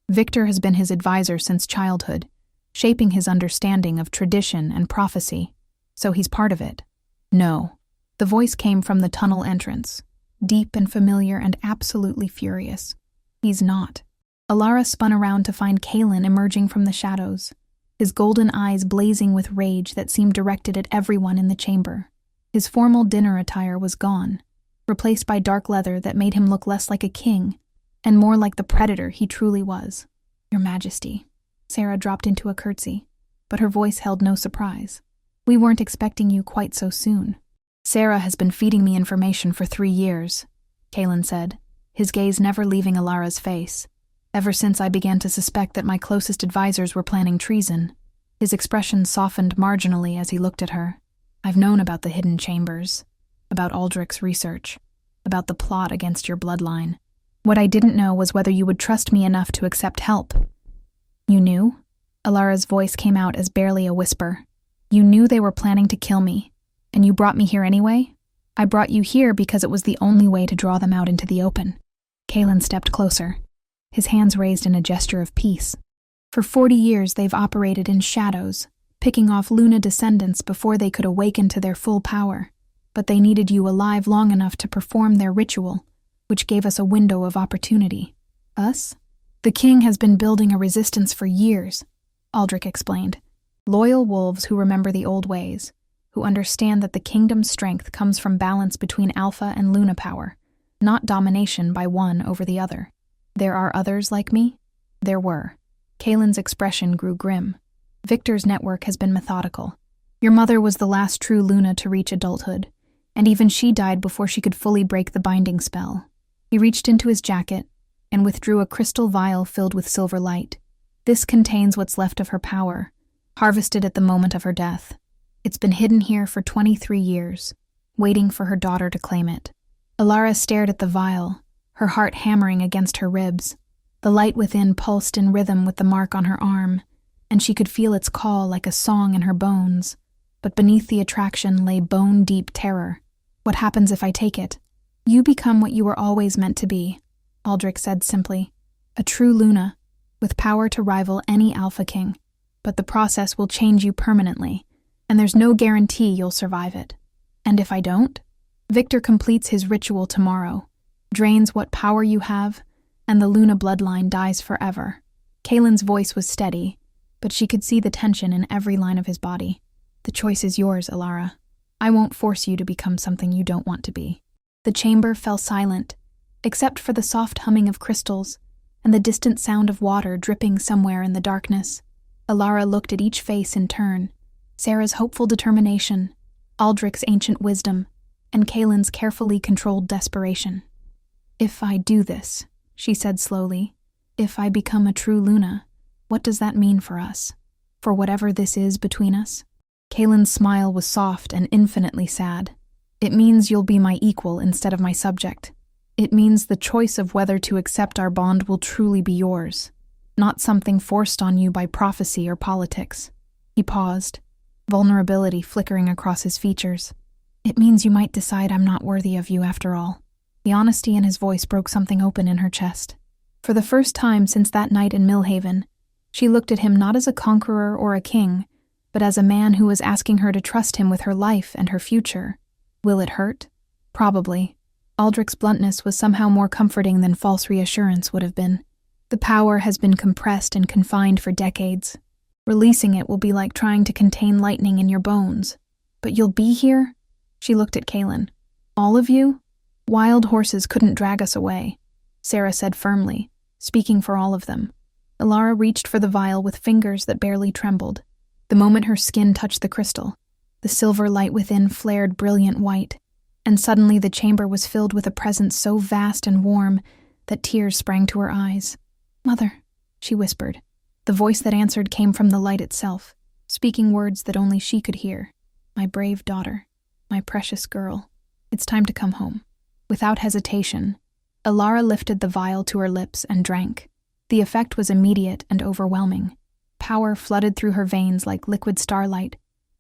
Victor has been his advisor since childhood, shaping his understanding of tradition and prophecy, so he's part of it. No. The voice came from the tunnel entrance, deep and familiar and absolutely furious. He's not. Alara spun around to find Kaelin emerging from the shadows, his golden eyes blazing with rage that seemed directed at everyone in the chamber. His formal dinner attire was gone, replaced by dark leather that made him look less like a king and more like the predator he truly was. Your Majesty. Sarah dropped into a curtsy, but her voice held no surprise. We weren't expecting you quite so soon. Sarah has been feeding me information for 3 years, Kaelin said, his gaze never leaving Alara's face. Ever since I began to suspect that my closest advisors were planning treason. His expression softened marginally as he looked at her. I've known about the hidden chambers, about Aldrich's research, about the plot against your bloodline. What I didn't know was whether you would trust me enough to accept help. You knew? Alara's voice came out as barely a whisper. You knew they were planning to kill me, and you brought me here anyway? I brought you here because it was the only way to draw them out into the open. Kaelin stepped closer, his hands raised in a gesture of peace. For 40 years they've operated in shadows, picking off Luna descendants before they could awaken to their full power. But they needed you alive long enough to perform their ritual, which gave us a window of opportunity. Us? The king has been building a resistance for years, Aldrich explained. Loyal wolves who remember the old ways, who understand that the kingdom's strength comes from balance between Alpha and Luna power, not domination by one over the other. There are others like me? There were. Kaelin's expression grew grim. Victor's network has been methodical. Your mother was the last true Luna to reach adulthood, and even she died before she could fully break the binding spell. He reached into his jacket and withdrew a crystal vial filled with silver light. This contains what's left of her power, harvested at the moment of her death. It's been hidden here for 23 years, waiting for her daughter to claim it. Alara stared at the vial, her heart hammering against her ribs. The light within pulsed in rhythm with the mark on her arm, and she could feel its call like a song in her bones. But beneath the attraction lay bone-deep terror. What happens if I take it? You become what you were always meant to be, Aldrich said simply. A true Luna, with power to rival any Alpha King. But the process will change you permanently, and there's no guarantee you'll survive it. And if I don't? Victor completes his ritual tomorrow, drains what power you have, and the Luna bloodline dies forever. Kaelin's voice was steady, but she could see the tension in every line of his body. The choice is yours, Alara. I won't force you to become something you don't want to be. The chamber fell silent, except for the soft humming of crystals and the distant sound of water dripping somewhere in the darkness. Alara looked at each face in turn, Sarah's hopeful determination, Aldrich's ancient wisdom, and Kaelin's carefully controlled desperation. If I do this, she said slowly, if I become a true Luna, what does that mean for us? For whatever this is between us? Kaelin's smile was soft and infinitely sad. It means you'll be my equal instead of my subject. It means the choice of whether to accept our bond will truly be yours, not something forced on you by prophecy or politics. He paused, vulnerability flickering across his features. It means you might decide I'm not worthy of you after all. The honesty in his voice broke something open in her chest. For the first time since that night in Millhaven, she looked at him not as a conqueror or a king, but as a man who was asking her to trust him with her life and her future. Will it hurt? Probably. Aldrich's bluntness was somehow more comforting than false reassurance would have been. The power has been compressed and confined for decades. Releasing it will be like trying to contain lightning in your bones. But you'll be here? She looked at Kaelin. All of you? Wild horses couldn't drag us away, Sarah said firmly, speaking for all of them. Alara reached for the vial with fingers that barely trembled. The moment her skin touched the crystal, the silver light within flared brilliant white, and suddenly the chamber was filled with a presence so vast and warm that tears sprang to her eyes. "Mother," she whispered. The voice that answered came from the light itself, speaking words that only she could hear. "My brave daughter, my precious girl, it's time to come home." Without hesitation, Alara lifted the vial to her lips and drank. The effect was immediate and overwhelming. Power flooded through her veins like liquid starlight,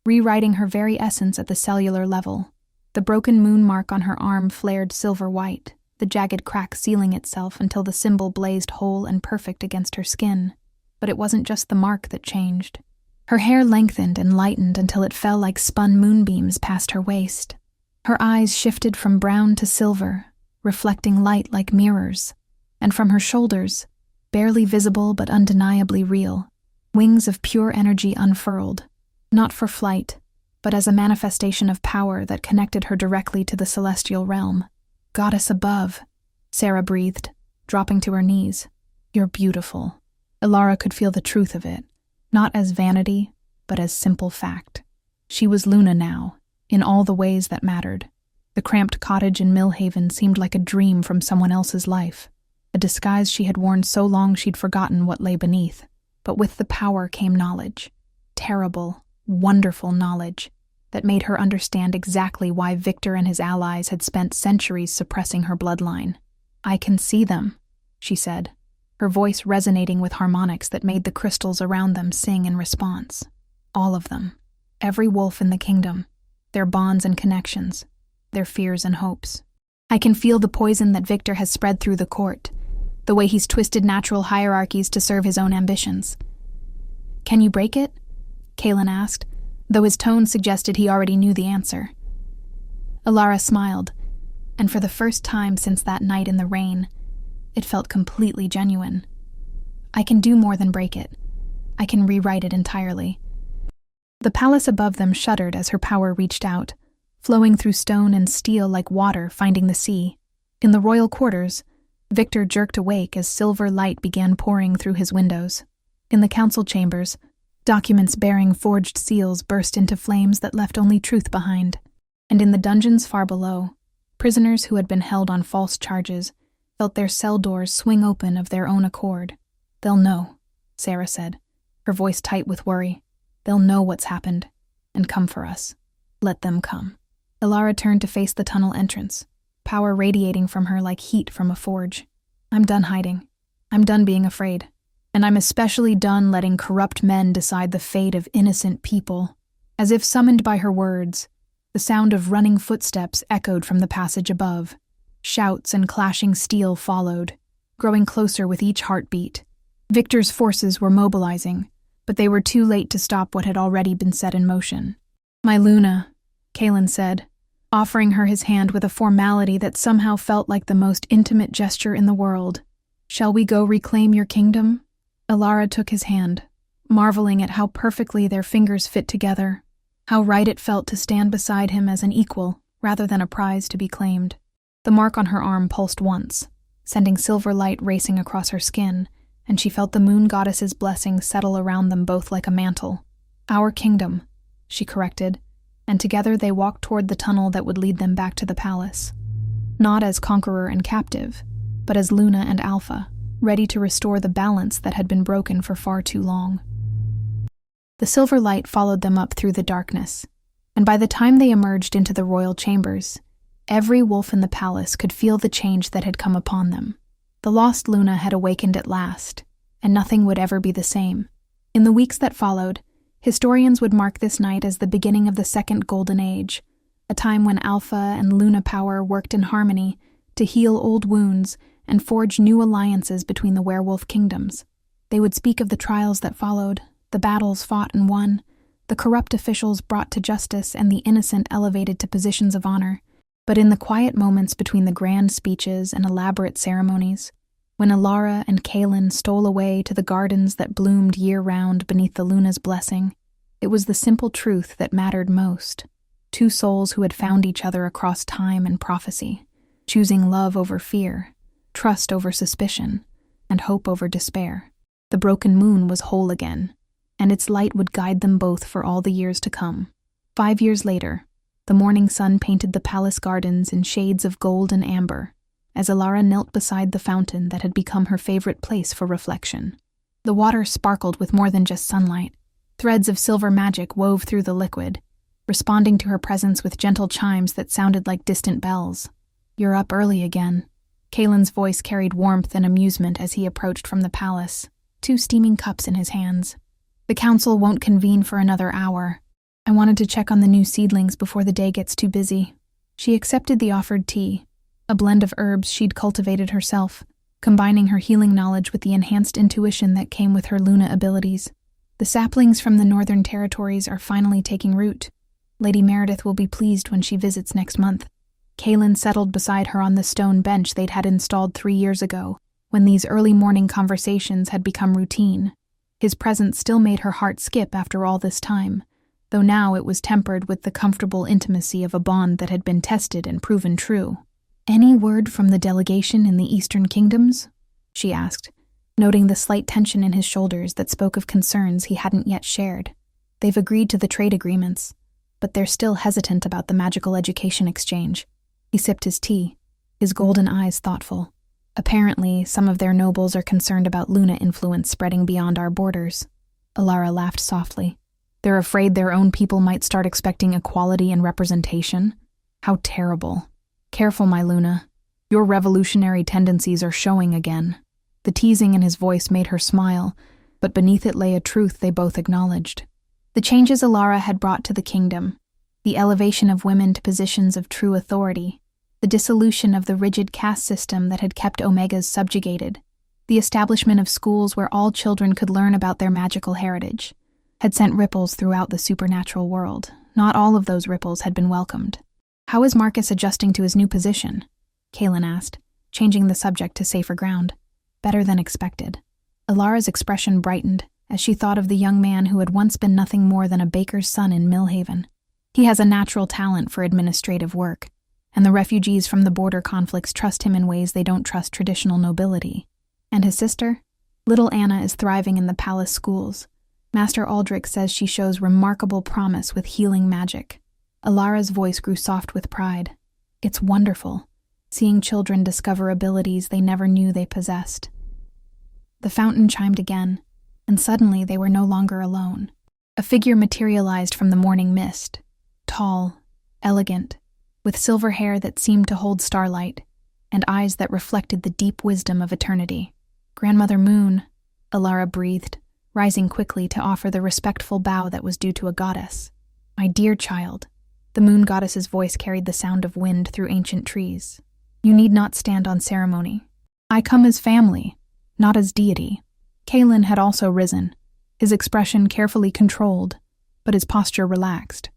rewriting her very essence at the cellular level. The broken moon mark on her arm flared silver white, the jagged crack sealing itself until the symbol blazed whole and perfect against her skin. But it wasn't just the mark that changed. Her hair lengthened and lightened until it fell like spun moonbeams past her waist. Her eyes shifted from brown to silver, reflecting light like mirrors. And from her shoulders, barely visible but undeniably real, wings of pure energy unfurled, not for flight, but as a manifestation of power that connected her directly to the celestial realm. "Goddess above," Sarah breathed, dropping to her knees. "You're beautiful." Alara could feel the truth of it, not as vanity, but as simple fact. She was Luna now, in all the ways that mattered. The cramped cottage in Millhaven seemed like a dream from someone else's life, a disguise she had worn so long she'd forgotten what lay beneath. But with the power came knowledge, terrible, wonderful knowledge, that made her understand exactly why Victor and his allies had spent centuries suppressing her bloodline. "I can see them," she said, her voice resonating with harmonics that made the crystals around them sing in response. "All of them. Every wolf in the kingdom. Their bonds and connections. Their fears and hopes. I can feel the poison that Victor has spread through the court, the way he's twisted natural hierarchies to serve his own ambitions." "Can you break it?" Kaelin asked, though his tone suggested he already knew the answer. Alara smiled, and for the first time since that night in the rain, it felt completely genuine. "I can do more than break it. I can rewrite it entirely." The palace above them shuddered as her power reached out, flowing through stone and steel like water finding the sea. In the royal quarters, Victor jerked awake as silver light began pouring through his windows. In the council chambers, documents bearing forged seals burst into flames that left only truth behind. And in the dungeons far below, prisoners who had been held on false charges felt their cell doors swing open of their own accord. "They'll know," Sarah said, her voice tight with worry. "They'll know what's happened, and come for us. Let them come." Alara turned to face the tunnel entrance, power radiating from her like heat from a forge. "I'm done hiding. I'm done being afraid. And I'm especially done letting corrupt men decide the fate of innocent people." As if summoned by her words, the sound of running footsteps echoed from the passage above. Shouts and clashing steel followed, growing closer with each heartbeat. Victor's forces were mobilizing, but they were too late to stop what had already been set in motion. "My Luna," Kaelin said, offering her his hand with a formality that somehow felt like the most intimate gesture in the world. "Shall we go reclaim your kingdom?" Alara took his hand, marveling at how perfectly their fingers fit together, how right it felt to stand beside him as an equal rather than a prize to be claimed. The mark on her arm pulsed once, sending silver light racing across her skin, and she felt the moon goddess's blessing settle around them both like a mantle. "Our kingdom," she corrected, and together they walked toward the tunnel that would lead them back to the palace. Not as conqueror and captive, but as Luna and Alpha, ready to restore the balance that had been broken for far too long. The silver light followed them up through the darkness, and by the time they emerged into the royal chambers, every wolf in the palace could feel the change that had come upon them. The lost Luna had awakened at last, and nothing would ever be the same. In the weeks that followed, historians would mark this night as the beginning of the Second Golden Age, a time when Alpha and Luna power worked in harmony to heal old wounds and forge new alliances between the werewolf kingdoms. They would speak of the trials that followed, the battles fought and won, the corrupt officials brought to justice and the innocent elevated to positions of honor. But in the quiet moments between the grand speeches and elaborate ceremonies, when Alara and Kaelin stole away to the gardens that bloomed year-round beneath the Luna's blessing, it was the simple truth that mattered most. Two souls who had found each other across time and prophecy, choosing love over fear, trust over suspicion, and hope over despair. The broken moon was whole again, and its light would guide them both for all the years to come. 5 years later, the morning sun painted the palace gardens in shades of gold and amber, as Alara knelt beside the fountain that had become her favorite place for reflection. The water sparkled with more than just sunlight. Threads of silver magic wove through the liquid, responding to her presence with gentle chimes that sounded like distant bells. "You're up early again." Kaelin's voice carried warmth and amusement as he approached from the palace, 2 steaming cups in his hands. "The council won't convene for another hour. I wanted to check on the new seedlings before the day gets too busy." She accepted the offered tea, a blend of herbs she'd cultivated herself, combining her healing knowledge with the enhanced intuition that came with her Luna abilities. "The saplings from the Northern Territories are finally taking root. Lady Meredith will be pleased when she visits next month." Kaelin settled beside her on the stone bench they'd had installed 3 years ago, when these early morning conversations had become routine. His presence still made her heart skip after all this time, though now it was tempered with the comfortable intimacy of a bond that had been tested and proven true. "Any word from the delegation in the Eastern Kingdoms?" she asked, noting the slight tension in his shoulders that spoke of concerns he hadn't yet shared. "They've agreed to the trade agreements, but they're still hesitant about the magical education exchange." He sipped his tea, his golden eyes thoughtful. "Apparently, some of their nobles are concerned about Luna influence spreading beyond our borders." Alara laughed softly. "They're afraid their own people might start expecting equality and representation? How terrible. Careful, my Luna. Your revolutionary tendencies are showing again." The teasing in his voice made her smile, but beneath it lay a truth they both acknowledged. The changes Alara had brought to the kingdom, the elevation of women to positions of true authority, the dissolution of the rigid caste system that had kept Omegas subjugated, the establishment of schools where all children could learn about their magical heritage, had sent ripples throughout the supernatural world. Not all of those ripples had been welcomed. "How is Marcus adjusting to his new position?" Kaelin asked, changing the subject to safer ground. "Better than expected." Alara's expression brightened as she thought of the young man who had once been nothing more than a baker's son in Millhaven. He has a natural talent for administrative work, and the refugees from the border conflicts trust him in ways they don't trust traditional nobility. And his sister? Little Anna is thriving in the palace schools. Master Aldrich says she shows remarkable promise with healing magic. Alara's voice grew soft with pride. "It's wonderful, seeing children discover abilities they never knew they possessed." The fountain chimed again, and suddenly they were no longer alone. A figure materialized from the morning mist, tall, elegant, with silver hair that seemed to hold starlight, and eyes that reflected the deep wisdom of eternity. "Grandmother Moon," Alara breathed, rising quickly to offer the respectful bow that was due to a goddess. "My dear child," the moon goddess's voice carried the sound of wind through ancient trees. "You need not stand on ceremony. I come as family, not as deity." Kaelin had also risen, his expression carefully controlled, but his posture relaxed.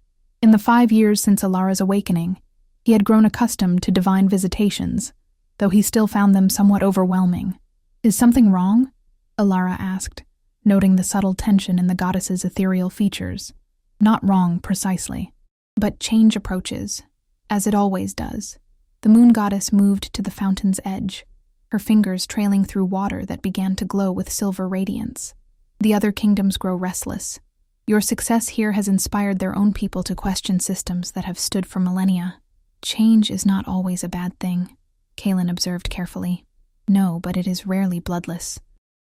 In the 5 years since Alara's awakening, he had grown accustomed to divine visitations, though he still found them somewhat overwhelming. "Is something wrong?" Alara asked, noting the subtle tension in the goddess's ethereal features. "Not wrong, precisely. But change approaches, as it always does." The moon goddess moved to the fountain's edge, her fingers trailing through water that began to glow with silver radiance. "The other kingdoms grow restless. Your success here has inspired their own people to question systems that have stood for millennia." "Change is not always a bad thing," Kaelin observed carefully. "No, but it is rarely bloodless."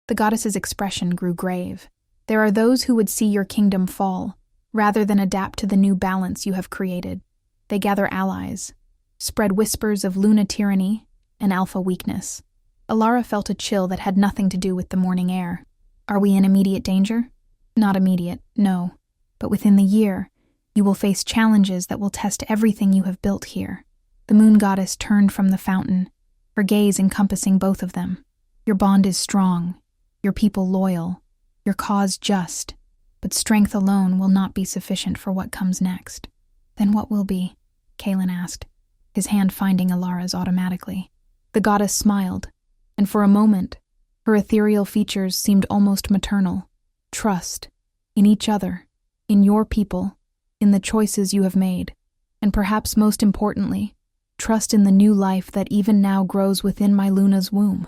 The goddess's expression grew grave. "There are those who would see your kingdom fall, rather than adapt to the new balance you have created. They gather allies, spread whispers of Luna tyranny and alpha weakness." Alara felt a chill that had nothing to do with the morning air. "Are we in immediate danger?" "Not immediate, no. But within the year, you will face challenges that will test everything you have built here." The moon goddess turned from the fountain, her gaze encompassing both of them. "Your bond is strong, your people loyal, your cause just, but strength alone will not be sufficient for what comes next." "Then what will be?" Kaelin asked, his hand finding Alara's automatically. The goddess smiled, and for a moment, her ethereal features seemed almost maternal. "Trust, in each other, in your people, in the choices you have made, and perhaps most importantly, trust in the new life that even now grows within my Luna's womb."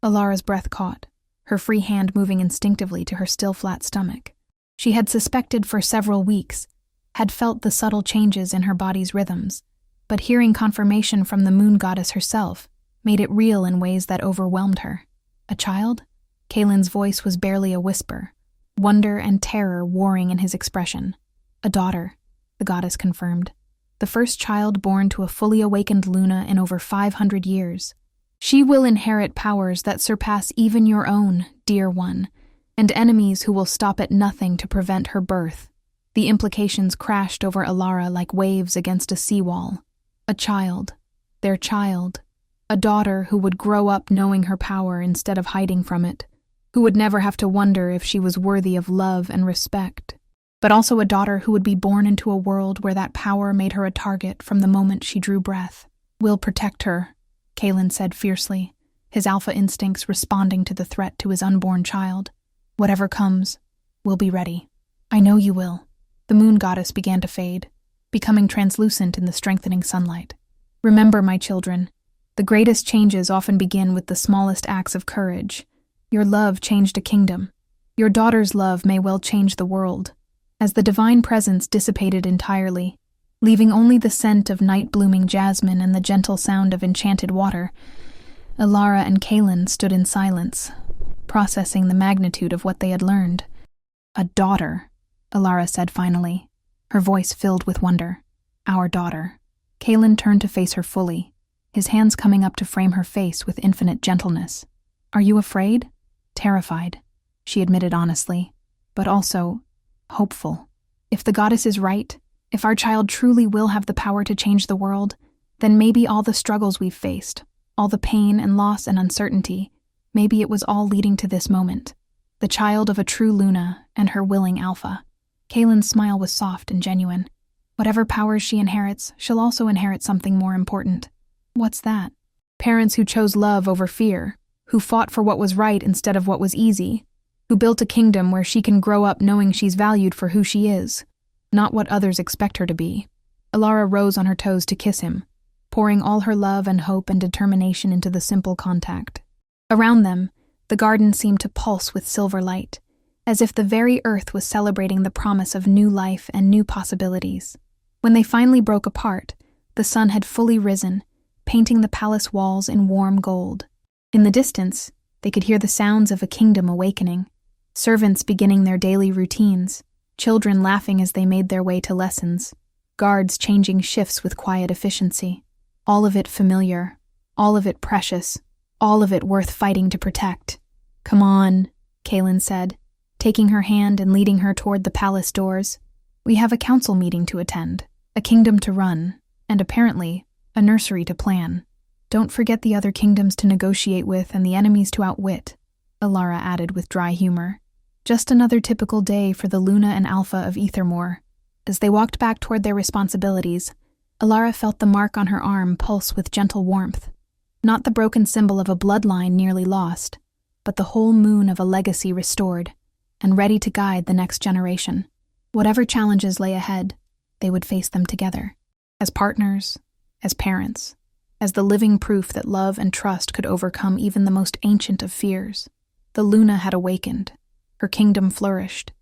Alara's breath caught, her free hand moving instinctively to her still flat stomach. She had suspected for several weeks, had felt the subtle changes in her body's rhythms, but hearing confirmation from the moon goddess herself made it real in ways that overwhelmed her. A child? Kaylin's voice was barely a whisper, wonder and terror warring in his expression. A daughter, the goddess confirmed. The first child born to a fully awakened Luna in over 500 years. She will inherit powers that surpass even your own, dear one, and enemies who will stop at nothing to prevent her birth. The implications crashed over Alara like waves against a seawall. A child, their child, a daughter who would grow up knowing her power instead of hiding from it, who would never have to wonder if she was worthy of love and respect, but also a daughter who would be born into a world where that power made her a target from the moment she drew breath. "We'll protect her," Kaylin said fiercely, his alpha instincts responding to the threat to his unborn child. "Whatever comes, we'll be ready." "I know you will." The moon goddess began to fade, becoming translucent in the strengthening sunlight. "Remember, my children, the greatest changes often begin with the smallest acts of courage. Your love changed a kingdom. Your daughter's love may well change the world." As the divine presence dissipated entirely, leaving only the scent of night-blooming jasmine and the gentle sound of enchanted water, Alara and Kaylin stood in silence, processing the magnitude of what they had learned. "A daughter," Alara said finally, her voice filled with wonder. "Our daughter." Kaylin turned to face her fully, his hands coming up to frame her face with infinite gentleness. "Are you afraid?" "Terrified," she admitted honestly, "but also hopeful. If the goddess is right, if our child truly will have the power to change the world, then maybe all the struggles we've faced, all the pain and loss and uncertainty, maybe it was all leading to this moment. The child of a true Luna and her willing alpha." Kaylin's smile was soft and genuine. "Whatever powers she inherits, she'll also inherit something more important." "What's that?" "Parents who chose love over fear, who fought for what was right instead of what was easy, who built a kingdom where she can grow up knowing she's valued for who she is, not what others expect her to be." Alara rose on her toes to kiss him, pouring all her love and hope and determination into the simple contact. Around them, the garden seemed to pulse with silver light, as if the very earth was celebrating the promise of new life and new possibilities. When they finally broke apart, the sun had fully risen, painting the palace walls in warm gold. In the distance, they could hear the sounds of a kingdom awakening, servants beginning their daily routines, children laughing as they made their way to lessons, guards changing shifts with quiet efficiency. All of it familiar, all of it precious, all of it worth fighting to protect. "Come on," Kaylin said, taking her hand and leading her toward the palace doors. "We have a council meeting to attend, a kingdom to run, and apparently, a nursery to plan. Don't forget the other kingdoms to negotiate with and the enemies to outwit," Alara added with dry humor. Just another typical day for the Luna and Alpha of Ethermore. As they walked back toward their responsibilities, Alara felt the mark on her arm pulse with gentle warmth. Not the broken symbol of a bloodline nearly lost, but the whole moon of a legacy restored, and ready to guide the next generation. Whatever challenges lay ahead, they would face them together. As partners, as parents, as the living proof that love and trust could overcome even the most ancient of fears. The Luna had awakened. Her kingdom flourished.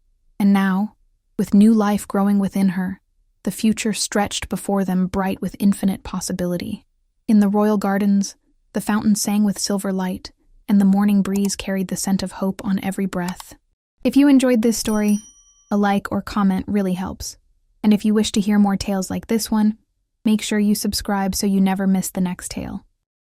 And now, with new life growing within her, the future stretched before them bright with infinite possibility. In the royal gardens, the fountain sang with silver light, and the morning breeze carried the scent of hope on every breath. If you enjoyed this story, a like or comment really helps. And if you wish to hear more tales like this one, make sure you subscribe so you never miss the next tale.